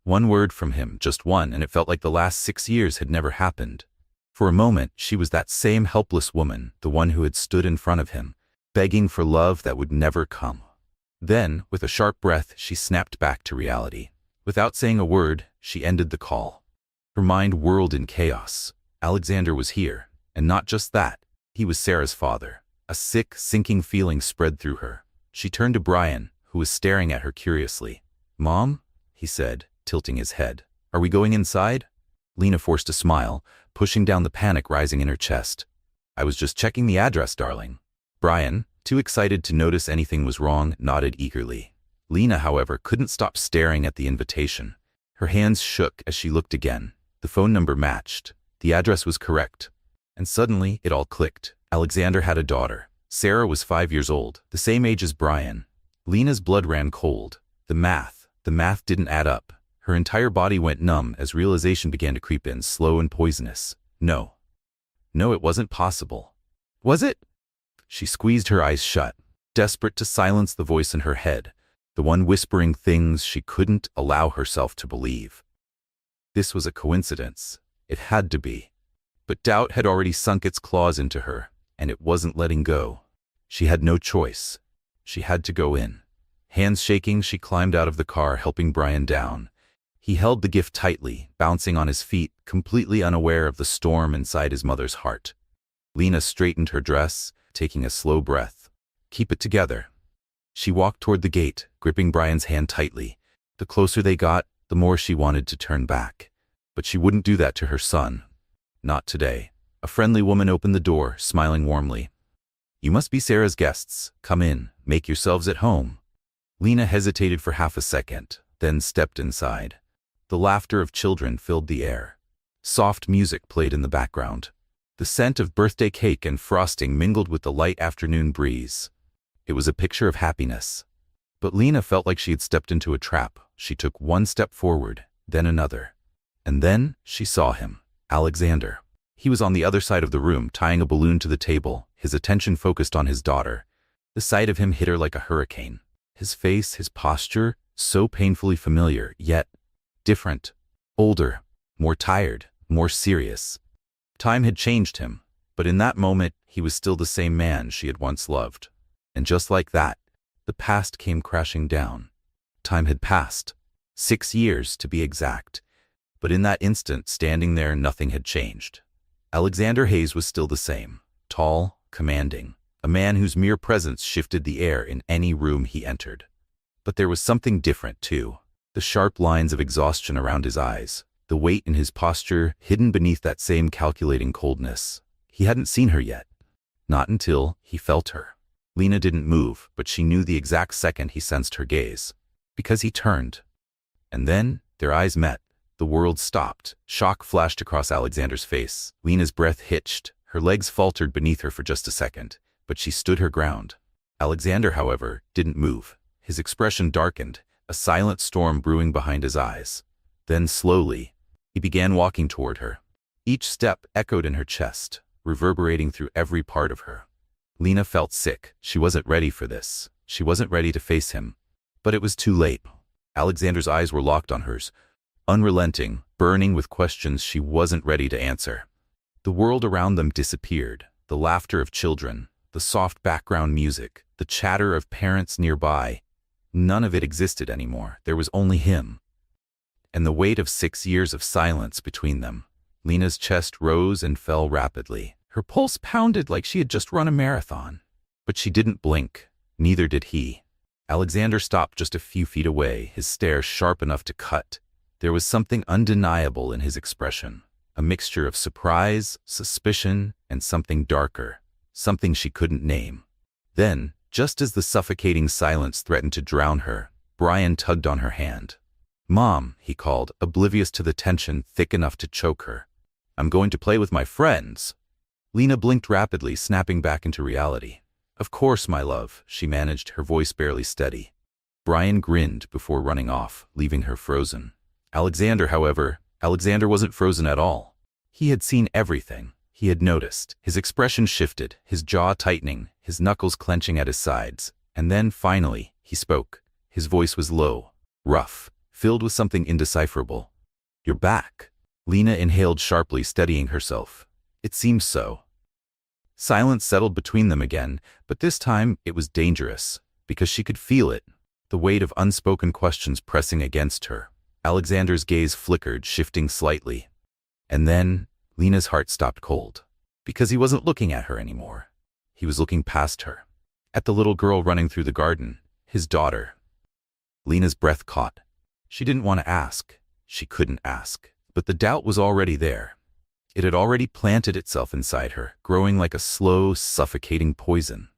One word from him, just one, and it felt like the last 6 years had never happened. For a moment, she was that same helpless woman, the one who had stood in front of him, begging for love that would never come. Then, with a sharp breath, she snapped back to reality. Without saying a word, she ended the call. Her mind whirled in chaos. Alexander was here, and not just that. He was Sarah's father. A sick, sinking feeling spread through her. She turned to Brian, who was staring at her curiously. "Mom?" he said, tilting his head. "Are we going inside?" Lena forced a smile, pushing down the panic rising in her chest. "I was just checking the address, darling." Brian, too excited to notice anything was wrong, nodded eagerly. Lena, however, couldn't stop staring at the invitation. Her hands shook as she looked again. The phone number matched. The address was correct. And suddenly, it all clicked. Alexander had a daughter. Sarah was 5 years old, the same age as Brian. Lena's blood ran cold. The math didn't add up. Her entire body went numb as realization began to creep in, slow and poisonous. No, it wasn't possible. Was it? She squeezed her eyes shut, desperate to silence the voice in her head, the one whispering things she couldn't allow herself to believe. This was a coincidence. It had to be. But doubt had already sunk its claws into her, and it wasn't letting go. She had no choice. She had to go in. Hands shaking, she climbed out of the car, helping Brian down. He held the gift tightly, bouncing on his feet, completely unaware of the storm inside his mother's heart. Lena straightened her dress, taking a slow breath. "Keep it together." She walked toward the gate, gripping Brian's hand tightly. The closer they got, the more she wanted to turn back. But she wouldn't do that to her son. Not today. A friendly woman opened the door, smiling warmly. "You must be Sarah's guests. Come in. Make yourselves at home." Lena hesitated for half a second, then stepped inside. The laughter of children filled the air. Soft music played in the background. The scent of birthday cake and frosting mingled with the light afternoon breeze. It was a picture of happiness. But Lena felt like she had stepped into a trap. She took one step forward, then another. And then she saw him, Alexander. He was on the other side of the room, tying a balloon to the table, his attention focused on his daughter. The sight of him hit her like a hurricane. His face, his posture, so painfully familiar, yet different. Older, more tired, more serious. Time had changed him, but in that moment, he was still the same man she had once loved. And just like that, the past came crashing down. Time had passed. 6 years, to be exact. But in that instant, standing there, nothing had changed. Alexander Hayes was still the same. Tall, commanding. A man whose mere presence shifted the air in any room he entered. But there was something different, too. The sharp lines of exhaustion around his eyes. The weight in his posture, hidden beneath that same calculating coldness. He hadn't seen her yet. Not until he felt her. Lena didn't move, but she knew the exact second he sensed her gaze. Because he turned. And then, their eyes met. The world stopped. Shock flashed across Alexander's face. Lena's breath hitched. Her legs faltered beneath her for just a second, but she stood her ground. Alexander, however, didn't move. His expression darkened, a silent storm brewing behind his eyes. Then slowly, he began walking toward her. Each step echoed in her chest, reverberating through every part of her. Lena felt sick. She wasn't ready for this. She wasn't ready to face him. But it was too late. Alexander's eyes were locked on hers, unrelenting, burning with questions she wasn't ready to answer. The world around them disappeared. The laughter of children, the soft background music, the chatter of parents nearby. None of it existed anymore. There was only him. And the weight of 6 years of silence between them. Lena's chest rose and fell rapidly. Her pulse pounded like she had just run a marathon. But she didn't blink. Neither did he. Alexander stopped just a few feet away, his stare sharp enough to cut. There was something undeniable in his expression. A mixture of surprise, suspicion, and something darker. Something she couldn't name. Then, just as the suffocating silence threatened to drown her, Brian tugged on her hand. "Mom," he called, oblivious to the tension thick enough to choke her. "I'm going to play with my friends." Lena blinked rapidly, snapping back into reality. "Of course, my love," she managed, her voice barely steady. Brian grinned before running off, leaving her frozen. Alexander wasn't frozen at all. He had seen everything. He had noticed. His expression shifted, his jaw tightening, his knuckles clenching at his sides. And then, finally, he spoke. His voice was low, rough, filled with something indecipherable. "You're back." Lena inhaled sharply, steadying herself. "It seems so." Silence settled between them again, but this time it was dangerous, because she could feel it, the weight of unspoken questions pressing against her. Alexander's gaze flickered, shifting slightly. And then, Lena's heart stopped cold. Because he wasn't looking at her anymore. He was looking past her. At the little girl running through the garden, his daughter. Lena's breath caught. She didn't want to ask. She couldn't ask. But the doubt was already there. It had already planted itself inside her, growing like a slow, suffocating poison.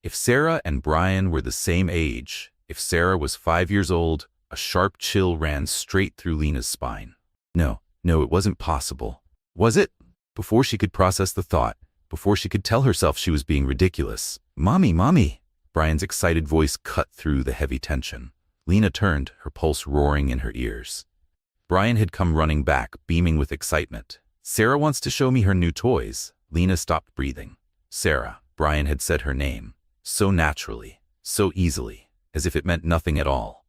If Sarah and Brian were the same age, if Sarah was 5 years old, a sharp chill ran straight through Lena's spine. No, it wasn't possible. Was it? Before she could process the thought, before she could tell herself she was being ridiculous. Mommy! Brian's excited voice cut through the heavy tension. Lena turned, her pulse roaring in her ears. Brian had come running back, beaming with excitement. "Sarah wants to show me her new toys." Lena stopped breathing. Sarah. Brian had said her name. So naturally, so easily, as if it meant nothing at all.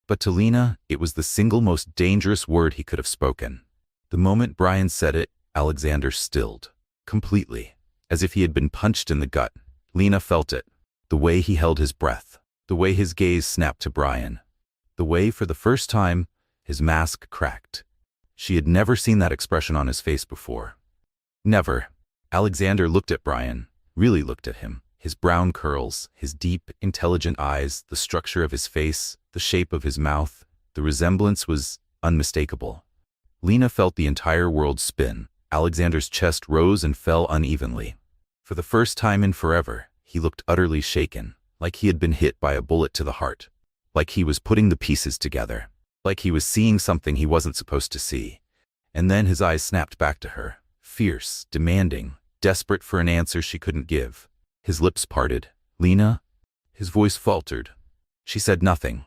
But to Lena, it was the single most dangerous word he could have spoken. The moment Brian said it, Alexander stilled. Completely. As if he had been punched in the gut. Lena felt it. The way he held his breath. The way his gaze snapped to Brian. The way, for the first time, his mask cracked. She had never seen that expression on his face before. Never. Alexander looked at Brian, really looked at him. His brown curls, his deep, intelligent eyes, the structure of his face, the shape of his mouth, the resemblance was unmistakable. Lena felt the entire world spin. Alexander's chest rose and fell unevenly. For the first time in forever, he looked utterly shaken, like he had been hit by a bullet to the heart, like he was putting the pieces together, like he was seeing something he wasn't supposed to see. And then his eyes snapped back to her, fierce, demanding, desperate for an answer she couldn't give. His lips parted. "Lena?" His voice faltered. She said nothing.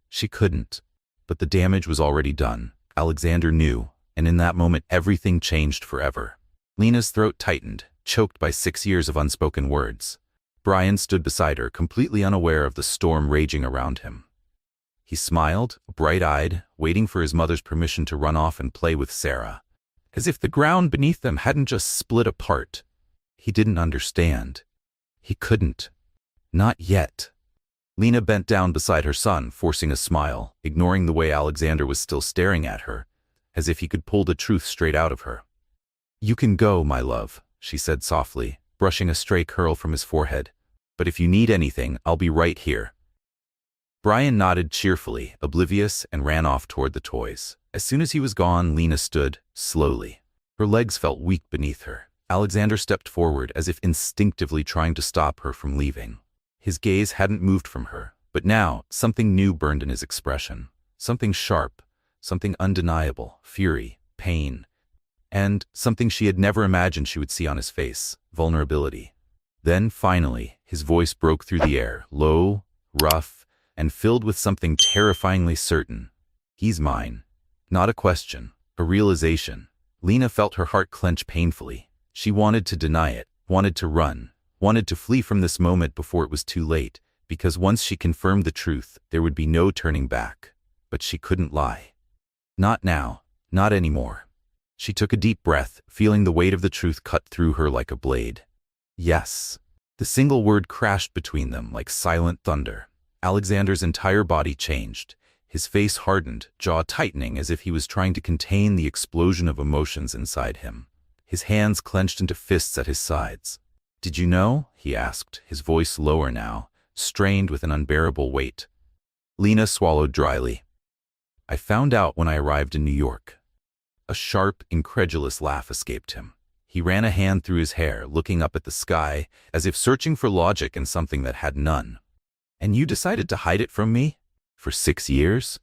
She couldn't. But the damage was already done. Alexander knew, and in that moment everything changed forever. Lena's throat tightened, choked by 6 years of unspoken words. Brian stood beside her, completely unaware of the storm raging around him. He smiled, bright-eyed, waiting for his mother's permission to run off and play with Sarah. As if the ground beneath them hadn't just split apart. He didn't understand. He couldn't. Not yet. Lena bent down beside her son, forcing a smile, ignoring the way Alexander was still staring at her, as if he could pull the truth straight out of her. "You can go, my love," she said softly, brushing a stray curl from his forehead. "But if you need anything, I'll be right here." Brian nodded cheerfully, oblivious, and ran off toward the toys. As soon as he was gone, Lena stood, slowly. Her legs felt weak beneath her. Alexander stepped forward, as if instinctively trying to stop her from leaving. His gaze hadn't moved from her, but now something new burned in his expression. Something sharp, something undeniable, fury, pain, and something she had never imagined she would see on his face, vulnerability. Then, finally, his voice broke through the air, low, rough, and filled with something terrifyingly certain. "He's mine." Not a question, a realization. Lena felt her heart clench painfully. She wanted to deny it, wanted to run, wanted to flee from this moment before it was too late, because once she confirmed the truth, there would be no turning back. But she couldn't lie. Not now, not anymore. She took a deep breath, feeling the weight of the truth cut through her like a blade. Yes. The single word crashed between them like silent thunder. Alexander's entire body changed. His face hardened, jaw tightening as if he was trying to contain the explosion of emotions inside him. His hands clenched into fists at his sides. "Did you know?" he asked, his voice lower now, strained with an unbearable weight. Lena swallowed dryly. "I found out when I arrived in New York." A sharp, incredulous laugh escaped him. He ran a hand through his hair, looking up at the sky, as if searching for logic in something that had none. "And you decided to hide it from me? For 6 years?"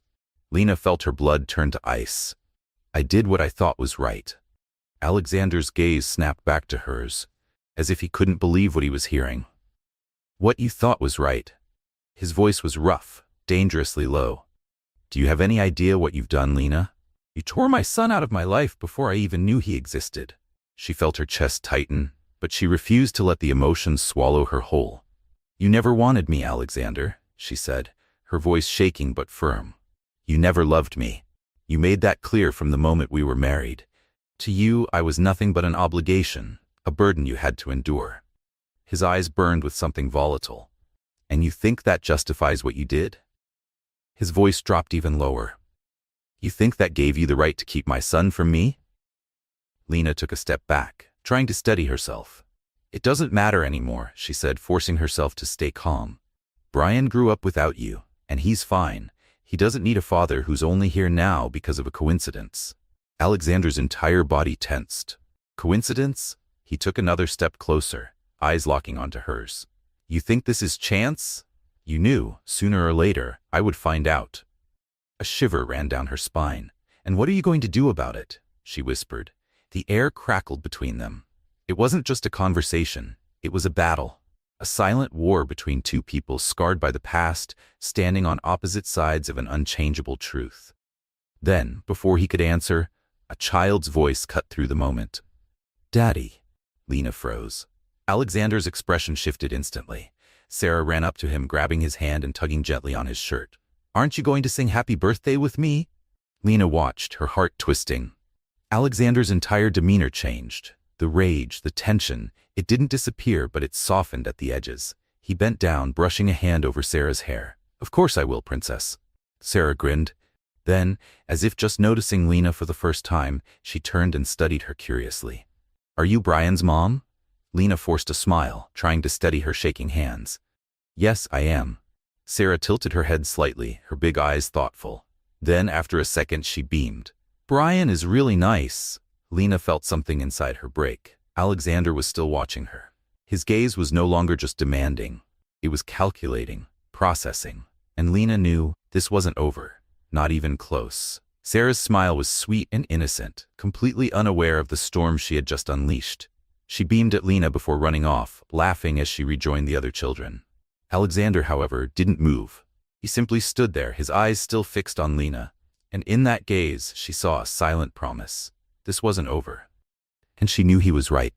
Lena felt her blood turn to ice. "I did what I thought was right." Alexander's gaze snapped back to hers, as if he couldn't believe what he was hearing. "What you thought was right." His voice was rough, dangerously low. "Do you have any idea what you've done, Lena? You tore my son out of my life before I even knew he existed." She felt her chest tighten, but she refused to let the emotions swallow her whole. "You never wanted me, Alexander," she said, her voice shaking but firm. You never loved me. You made that clear from the moment we were married. To you, I was nothing but an obligation, a burden you had to endure." His eyes burned with something volatile. "And you think that justifies what you did?" His voice dropped even lower. "You think that gave you the right to keep my son from me?" Lena took a step back, trying to steady herself. "It doesn't matter anymore," she said, forcing herself to stay calm. "Brian grew up without you, and he's fine. He doesn't need a father who's only here now because of a coincidence." Alexander's entire body tensed. Coincidence? He took another step closer, eyes locking onto hers. "You think this is chance? You knew, sooner or later, I would find out." A shiver ran down her spine. "And what are you going to do about it?" she whispered. The air crackled between them. It wasn't just a conversation, it was a battle. A silent war between two people scarred by the past, standing on opposite sides of an unchangeable truth. Then, before he could answer, a child's voice cut through the moment. "Daddy." Lena froze. Alexander's expression shifted instantly. Sarah ran up to him, grabbing his hand and tugging gently on his shirt. "Aren't you going to sing Happy Birthday with me?" Lena watched, her heart twisting. Alexander's entire demeanor changed. The rage, the tension, it didn't disappear, but it softened at the edges. He bent down, brushing a hand over Sarah's hair. "Of course I will, Princess." Sarah grinned. Then, as if just noticing Lena for the first time, she turned and studied her curiously. "Are you Brian's mom?" Lena forced a smile, trying to steady her shaking hands. "Yes, I am." Sarah tilted her head slightly, her big eyes thoughtful. Then, after a second, she beamed. "Brian is really nice." Lena felt something inside her break. Alexander was still watching her. His gaze was no longer just demanding. It was calculating, processing. And Lena knew this wasn't over, not even close. Sarah's smile was sweet and innocent, completely unaware of the storm she had just unleashed. She beamed at Lena before running off, laughing as she rejoined the other children. Alexander, however, didn't move. He simply stood there, his eyes still fixed on Lena. And in that gaze, she saw a silent promise. This wasn't over. And she knew he was right.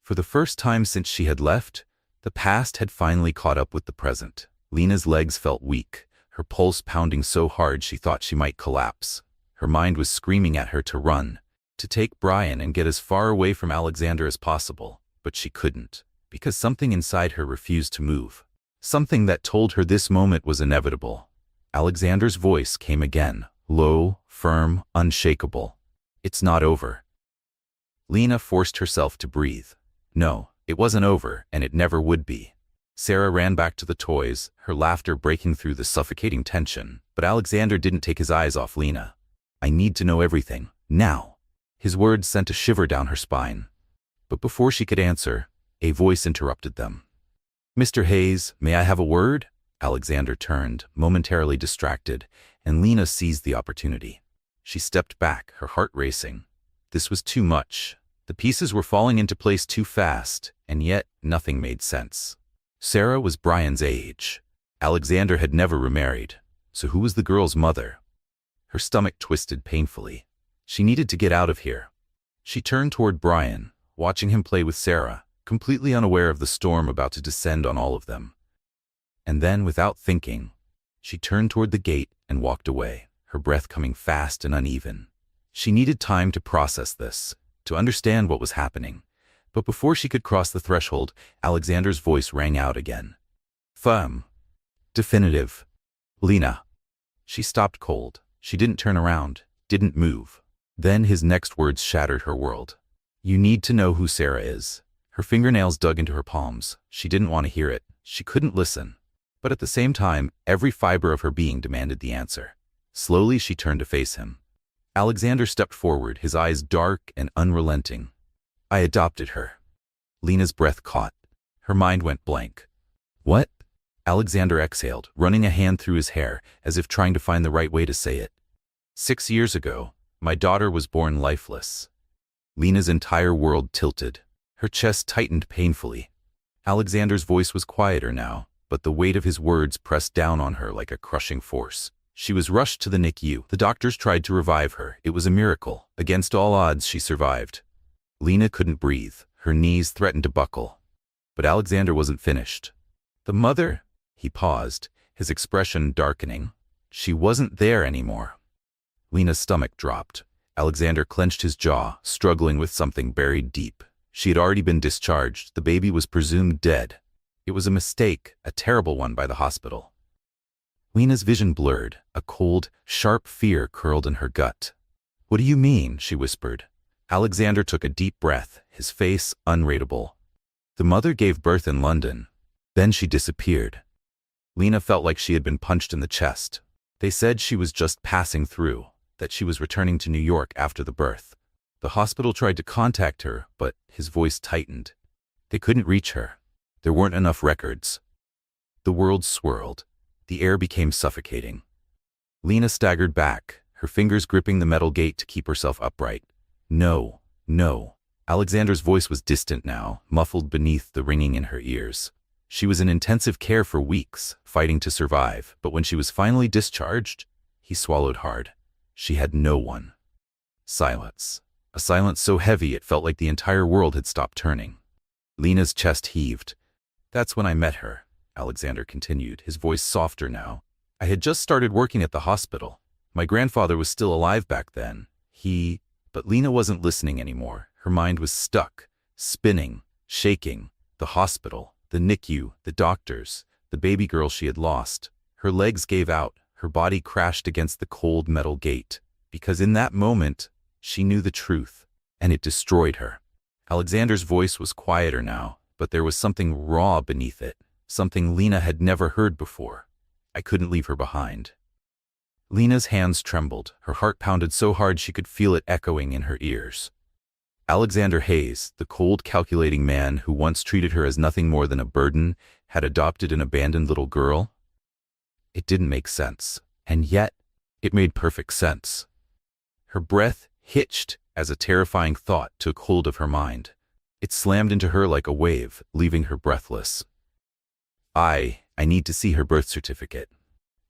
For the first time since she had left, the past had finally caught up with the present. Lena's legs felt weak, her pulse pounding so hard she thought she might collapse. Her mind was screaming at her to run, to take Brian and get as far away from Alexander as possible. But she couldn't, because something inside her refused to move. Something that told her this moment was inevitable. Alexander's voice came again, low, firm, unshakable. "It's not over." Lena forced herself to breathe. No, it wasn't over, and it never would be. Sarah ran back to the toys, her laughter breaking through the suffocating tension, but Alexander didn't take his eyes off Lena. "I need to know everything, now." His words sent a shiver down her spine. But before she could answer, a voice interrupted them. "Mr. Hayes, may I have a word?" Alexander turned, momentarily distracted, and Lena seized the opportunity. She stepped back, her heart racing. This was too much. The pieces were falling into place too fast, and yet nothing made sense. Sarah was Brian's age. Alexander had never remarried. So who was the girl's mother? Her stomach twisted painfully. She needed to get out of here. She turned toward Brian, watching him play with Sarah, completely unaware of the storm about to descend on all of them. And then, without thinking, she turned toward the gate and walked away, her breath coming fast and uneven. She needed time to process this, to understand what was happening. But before she could cross the threshold, Alexander's voice rang out again. Firm. Definitive. Lena. She stopped cold. She didn't turn around, didn't move. Then his next words shattered her world. "You need to know who Sarah is." Her fingernails dug into her palms. She didn't want to hear it. She couldn't listen. But at the same time, every fiber of her being demanded the answer. Slowly, she turned to face him. Alexander stepped forward, his eyes dark and unrelenting. "I adopted her." Lena's breath caught. Her mind went blank. "What?" Alexander exhaled, running a hand through his hair, as if trying to find the right way to say it. 6 years ago, my daughter was born lifeless." Lena's entire world tilted. Her chest tightened painfully. Alexander's voice was quieter now, but the weight of his words pressed down on her like a crushing force. She was rushed to the NICU. The doctors tried to revive her. It was a miracle. Against all odds, she survived. Lena couldn't breathe. Her knees threatened to buckle. But Alexander wasn't finished. "The mother?" He paused, his expression darkening. She wasn't there anymore. Lena's stomach dropped. Alexander clenched his jaw, struggling with something buried deep. She had already been discharged. The baby was presumed dead. It was a mistake, a terrible one by the hospital. Lena's vision blurred. A cold, sharp fear curled in her gut. "What do you mean?" she whispered. Alexander took a deep breath, his face unreadable. The mother gave birth in London. Then she disappeared. Lena felt like she had been punched in the chest. They said she was just passing through, that she was returning to New York after the birth. The hospital tried to contact her, but his voice tightened. They couldn't reach her. There weren't enough records. The world swirled. The air became suffocating. Lena staggered back, her fingers gripping the metal gate to keep herself upright. No, no. Alexander's voice was distant now, muffled beneath the ringing in her ears. She was in intensive care for weeks, fighting to survive, but when she was finally discharged, he swallowed hard. She had no one. Silence. A silence so heavy it felt like the entire world had stopped turning. Lena's chest heaved. "That's when I met her," Alexander continued, his voice softer now. "I had just started working at the hospital. My grandfather was still alive back then. But Lena wasn't listening anymore. Her mind was stuck, spinning, shaking. The hospital, the NICU, the doctors, the baby girl she had lost. Her legs gave out, her body crashed against the cold metal gate. Because in that moment, she knew the truth, and it destroyed her. Alexander's voice was quieter now, but there was something raw beneath it, something Lena had never heard before. I couldn't leave her behind. Lena's hands trembled, her heart pounded so hard she could feel it echoing in her ears. Alexander Hayes, the cold, calculating man who once treated her as nothing more than a burden, had adopted an abandoned little girl? It didn't make sense, and yet it made perfect sense. Her breath hitched as a terrifying thought took hold of her mind. It slammed into her like a wave, leaving her breathless. I need to see her birth certificate."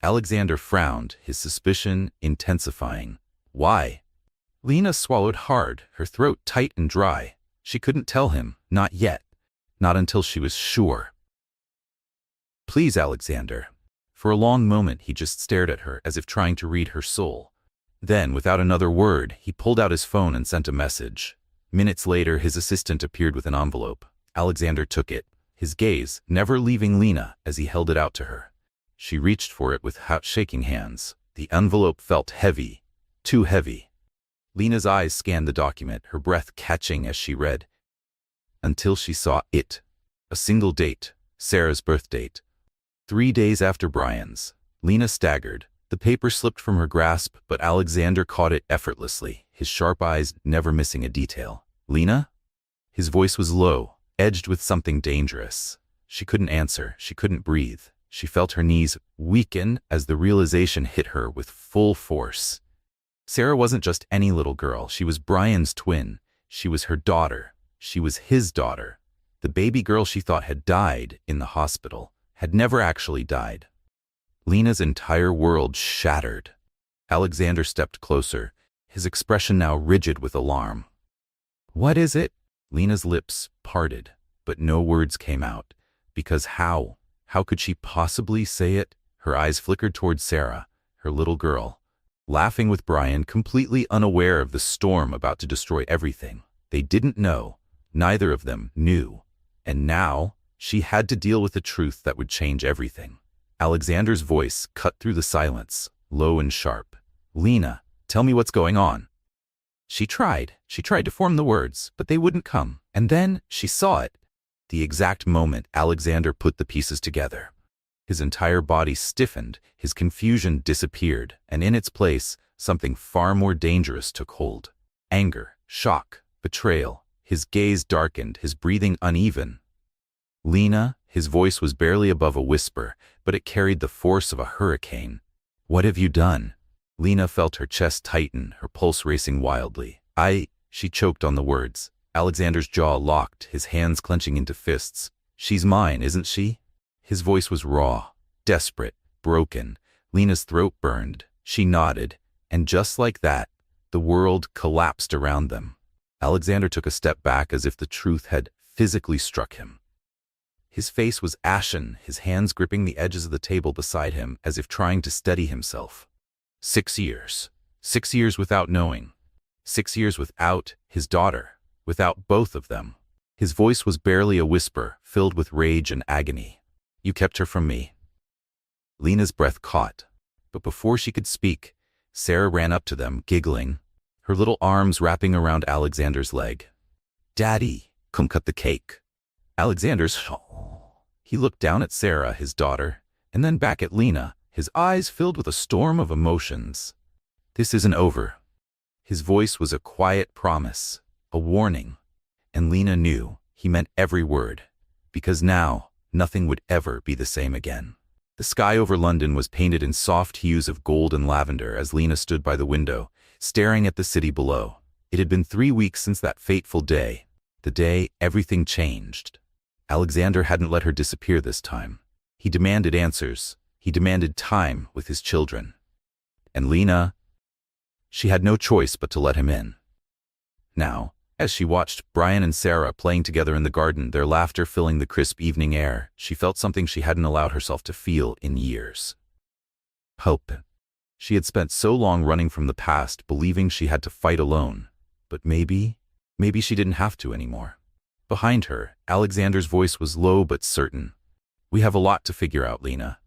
Alexander frowned, his suspicion intensifying. "Why?" Lena swallowed hard, her throat tight and dry. She couldn't tell him, not yet, not until she was sure. "Please, Alexander." For a long moment he just stared at her as if trying to read her soul. Then, without another word, he pulled out his phone and sent a message. Minutes later, his assistant appeared with an envelope. Alexander took it, his gaze never leaving Lena as he held it out to her. She reached for it with shaking hands. The envelope felt heavy, too heavy. Lena's eyes scanned the document, her breath catching as she read. Until she saw it. A single date, Sarah's birth date. 3 days after Brian's. Lena staggered. The paper slipped from her grasp, but Alexander caught it effortlessly, his sharp eyes never missing a detail. "Lena?" His voice was low, edged with something dangerous. She couldn't answer, she couldn't breathe. She felt her knees weaken as the realization hit her with full force. Sarah wasn't just any little girl, she was Brian's twin. She was her daughter. She was his daughter. The baby girl she thought had died in the hospital had never actually died. Lena's entire world shattered. Alexander stepped closer, his expression now rigid with alarm. "What is it?" Lena's lips parted, but no words came out. Because how? How could she possibly say it? Her eyes flickered toward Sarah, her little girl, laughing with Brian, completely unaware of the storm about to destroy everything. They didn't know. Neither of them knew. And now, she had to deal with a truth that would change everything. Alexander's voice cut through the silence, low and sharp. "Lena, tell me what's going on." She tried to form the words, but they wouldn't come. And then she saw it. The exact moment Alexander put the pieces together. His entire body stiffened, his confusion disappeared, and in its place, something far more dangerous took hold. Anger, shock, betrayal. His gaze darkened, his breathing uneven. "Lena," his voice was barely above a whisper, but it carried the force of a hurricane. "What have you done?" Lena felt her chest tighten, her pulse racing wildly. She choked on the words. Alexander's jaw locked, his hands clenching into fists. "She's mine, isn't she?" His voice was raw, desperate, broken. Lena's throat burned. She nodded, and just like that, the world collapsed around them. Alexander took a step back as if the truth had physically struck him. His face was ashen, his hands gripping the edges of the table beside him as if trying to steady himself. 6 years. 6 years without knowing. 6 years without his daughter, without both of them. His voice was barely a whisper, filled with rage and agony. You kept her from me. Lena's breath caught, but before she could speak, Sarah ran up to them, giggling, her little arms wrapping around Alexander's leg. Daddy, come cut the cake. Alexander's. He looked down at Sarah, his daughter, and then back at Lena, his eyes filled with a storm of emotions. This isn't over. His voice was a quiet promise, a warning, and Lena knew he meant every word, because now nothing would ever be the same again. The sky over London was painted in soft hues of gold and lavender as Lena stood by the window, staring at the city below. It had been 3 weeks since that fateful day, the day everything changed. Alexander hadn't let her disappear this time. He demanded answers. He demanded time with his children. And Lena, she had no choice but to let him in. Now, as she watched Brian and Sarah playing together in the garden, their laughter filling the crisp evening air, she felt something she hadn't allowed herself to feel in years. Hope. She had spent so long running from the past, believing she had to fight alone. But maybe she didn't have to anymore. Behind her, Alexander's voice was low but certain. We have a lot to figure out, Lena.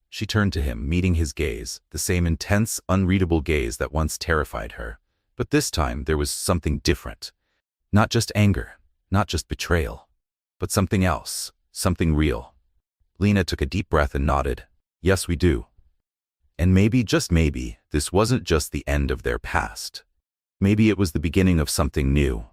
She turned to him, meeting his gaze, the same intense, unreadable gaze that once terrified her. But this time there was something different. Not just anger, not just betrayal, but something else, something real. Lena took a deep breath and nodded. Yes, we do. And maybe, just maybe, this wasn't just the end of their past. Maybe it was the beginning of something new.